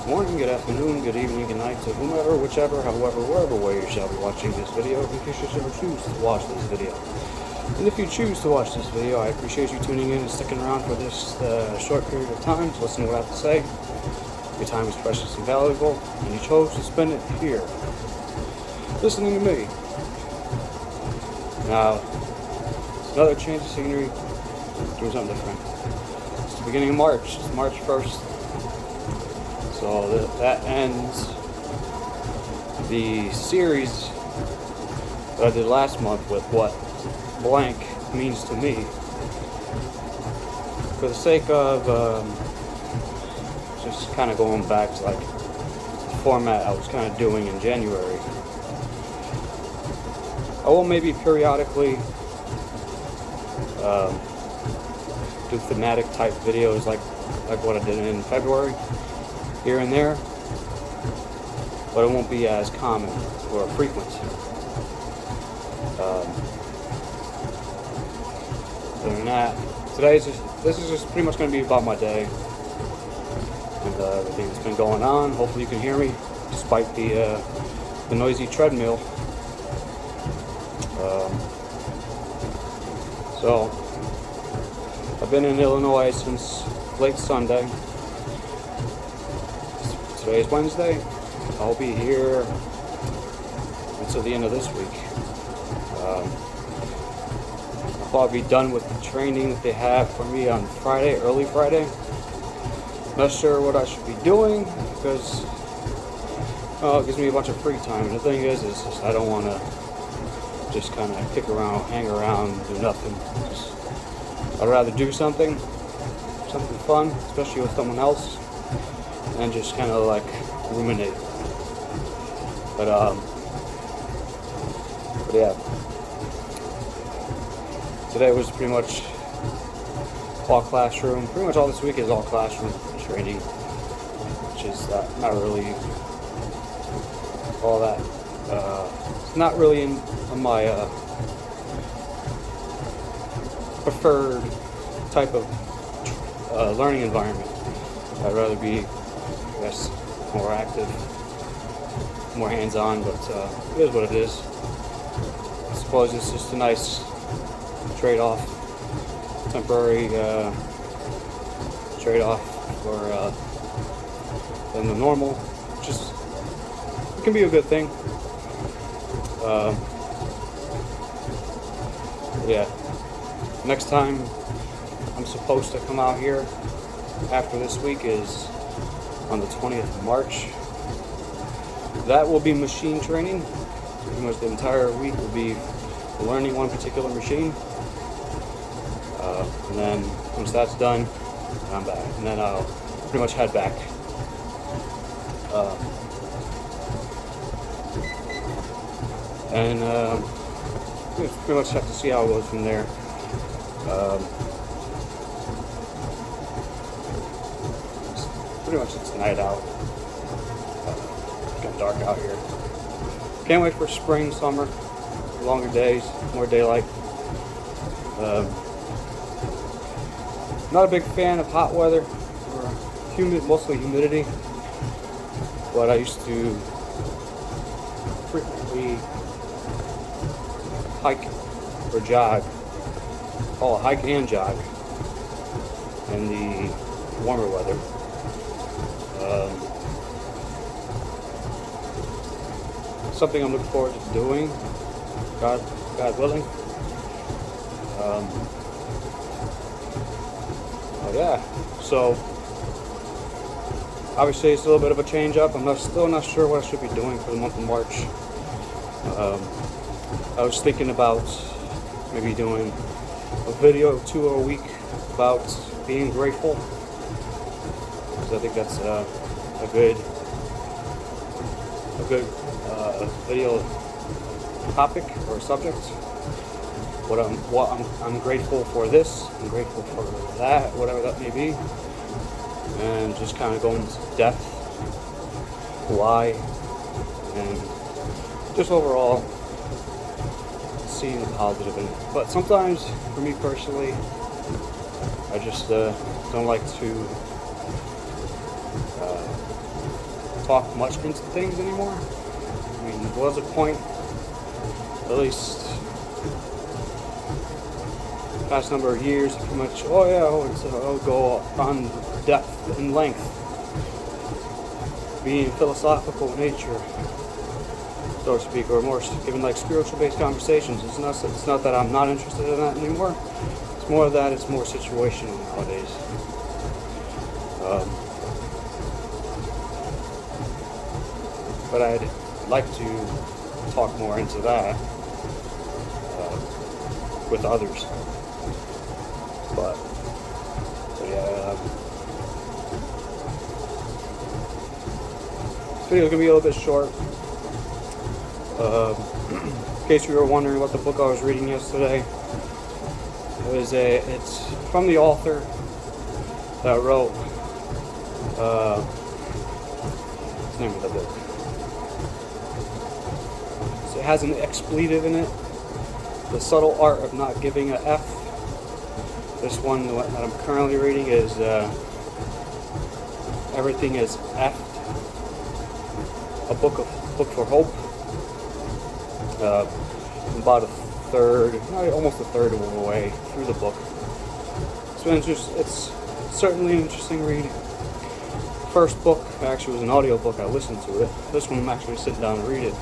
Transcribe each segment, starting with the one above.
Good morning, good afternoon, good evening, good night to whomever, whichever, however, wherever way you shall be watching this video, in case you should choose to watch this video. And if you choose to watch this video, I appreciate you tuning in and sticking around for this short period of time to listen to what I have to say. Your time is precious and valuable, and you chose to spend it here, listening to me. Now, it's another change of scenery, doing something different. It's the beginning of March. It's March 1st. So that ends the series that I did last month with what blank means to me. For the sake of just kind of going back to like the format I was kind of doing in January, I will maybe periodically do thematic type videos like what I did in February, here and there, but it won't be as common or frequent. Other than that, this is just pretty much going to be about my day and everything that's been going on. Hopefully you can hear me despite the noisy treadmill. So I've been in Illinois since late Sunday. Today's Wednesday. I'll be here until the end of this week. I'll probably be done with the training that they have for me on Friday, early Friday. Not sure what I should be doing because it gives me a bunch of free time. And the thing is just, I don't want to just kind of kick around, hang around, do nothing. I'd rather do something fun, especially with someone else, and just kind of like ruminate. But yeah, today was pretty much all classroom. Pretty much all this week is all classroom training, which is not really all that. It's not really in my preferred type of learning environment. I'd rather be, I guess, more active, more hands-on, but it is what it is. I suppose it's just a nice trade-off, temporary trade-off for than the normal, which is, it can be a good thing. Yeah, next time I'm supposed to come out here after this week is on the 20th of March. That will be machine training. Pretty much the entire week will be learning one particular machine. And then once that's done, I'm back. And then I'll pretty much head back. Pretty much have to see how it goes from there. Pretty much it's night out. It's getting dark out here. Can't wait for spring, summer, longer days, more daylight. Not a big fan of hot weather or mostly humidity, but I used to frequently hike or jog. Hike and jog in the warmer weather. Something I'm looking forward to doing, God willing. Yeah, so obviously it's a little bit of a change up. I'm still not sure what I should be doing for the month of March. I was thinking about maybe doing a video or two a week about being grateful, because I think that's a good video topic or subject. I'm grateful for this, I'm grateful for that, whatever that may be, and just kind of go into depth, why, and just overall seeing the positive in it. But sometimes, for me personally, I just don't like to talk much into things anymore. I mean, there was a point, at least past number of years, pretty much, I'll go on depth and length, being philosophical in nature, so to speak, or more even like spiritual-based conversations. It's not that I'm not interested in that anymore. It's more that it's more situational nowadays. But I'd like to talk more into that with others. But yeah, this video is gonna be a little bit short. In case you were wondering what the book I was reading yesterday, it's from the author that wrote what's the name of the book? So it has an expletive in it. The Subtle Art of Not Giving a F. This one that I'm currently reading is Everything is F. A book for hope. About a third, almost a third of the way through the book. It's certainly an interesting read. First book actually was an audio book. I listened to it. This one I'm actually sitting down and read it.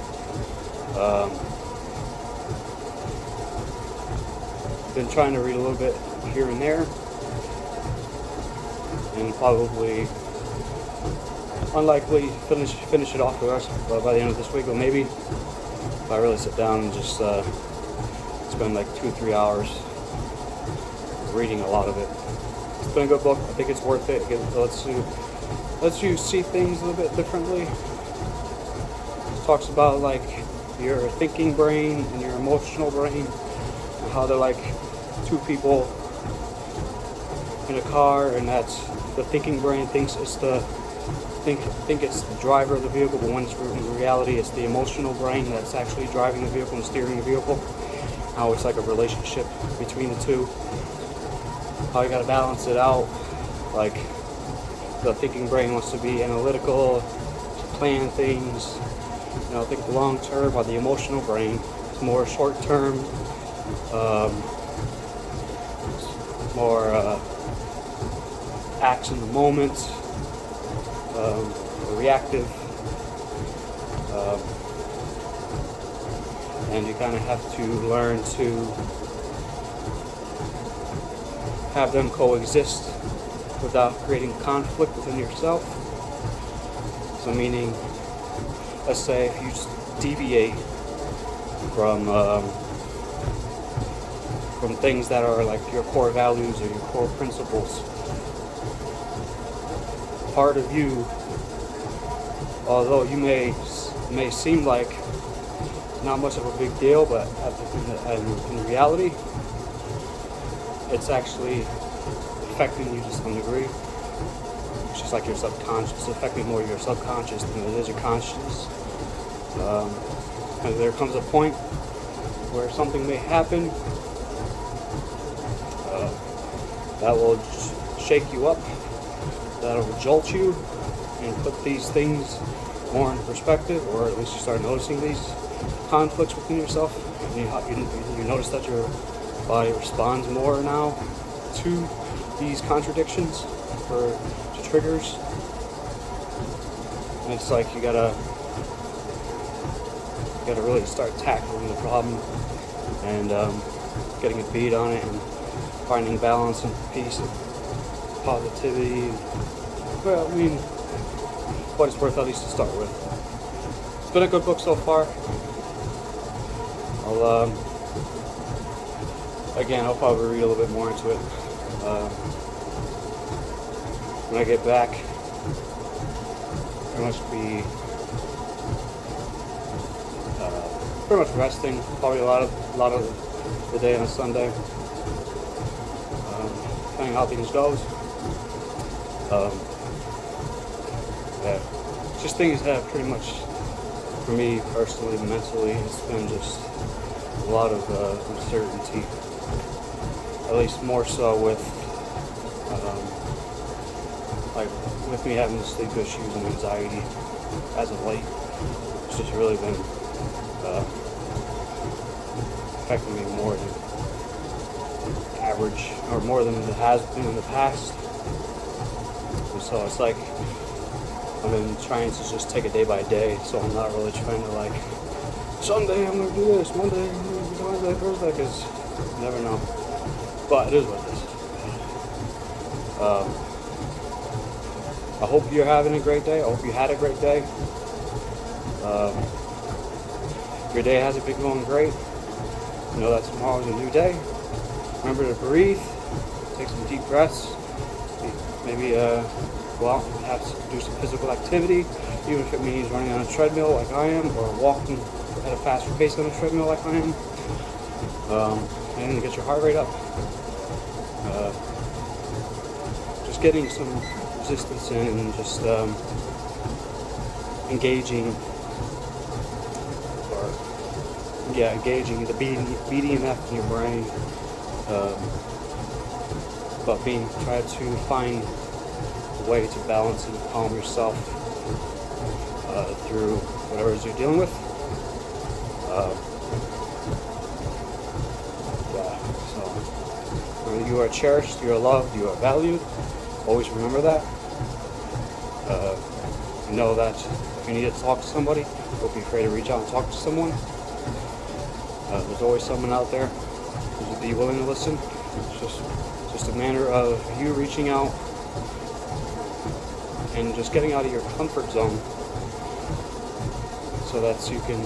Been trying to read a little bit here and there, and probably unlikely finish it off by the end of this week, but maybe if I really sit down and just spend like 2-3 hours reading a lot of it. It's been a good book. I think it's worth it. It lets you see things a little bit differently. It talks about like your thinking brain and your emotional brain, and how they're like two people in a car, and that's the thinking brain thinks it's think it's the driver of the vehicle, but when in reality it's the emotional brain that's actually driving the vehicle and steering the vehicle. How it's like a relationship between the two. How you gotta balance it out. Like the thinking brain wants to be analytical, plan things, think long term, while the emotional brain is more short term, more acts in the moment, reactive, and you kind of have to learn to have them coexist without creating conflict within yourself. So meaning, let's say if you just deviate from things that are like your core values or your core principles, part of you, although you may seem like not much of a big deal, but in reality, it's actually affecting you to some degree. It's just like your subconscious. It's affecting more your subconscious than it is your consciousness. And there comes a point where something may happen that will shake you up, that'll jolt you, and put these things more in perspective, or at least you start noticing these conflicts within yourself. And you notice that your body responds more now to these contradictions or to triggers. And it's like you gotta really start tackling the problem and getting a beat on it and finding balance and peace and positivity. Well, I mean, what it's worth at least to start with. It's been a good book so far. I'll probably read a little bit more into it when I get back. I must be pretty much resting. Probably a lot of the day on Sunday, depending how things goes. Just things that pretty much, for me personally, mentally, it's been just a lot of uncertainty. At least more so with like with me having the sleep issues and anxiety as of late, it's just really been affecting me more than average, or more than it has been in the past. And so it's like I've been trying to just take it day by day, so I'm not really trying to like, Sunday I'm gonna do this, Monday I'm gonna do Wednesday, Thursday, because you never know. But it is what it is. I hope you're having a great day. I hope you had a great day. Your day hasn't been going great. You know that tomorrow's a new day. Remember to breathe. Take some deep breaths. Maybe go out and have to do some physical activity, even if it means running on a treadmill like I am, or walking at a faster pace on a treadmill like I am. And get your heart rate up. Just getting some resistance in, and just engaging the BDNF in your brain, but try to find a way to balance and calm yourself through whatever it is you're dealing with. So you are cherished, you are loved, you are valued. Always remember that. Know that if you need to talk to somebody, don't be afraid to reach out and talk to someone. There's always someone out there who'll be willing to listen. It's just a matter of you reaching out and just getting out of your comfort zone so that you can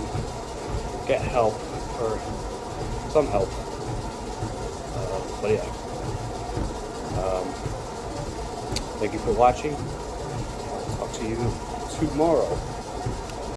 get help, or some help. But yeah. Thank you for watching. Talk to you tomorrow.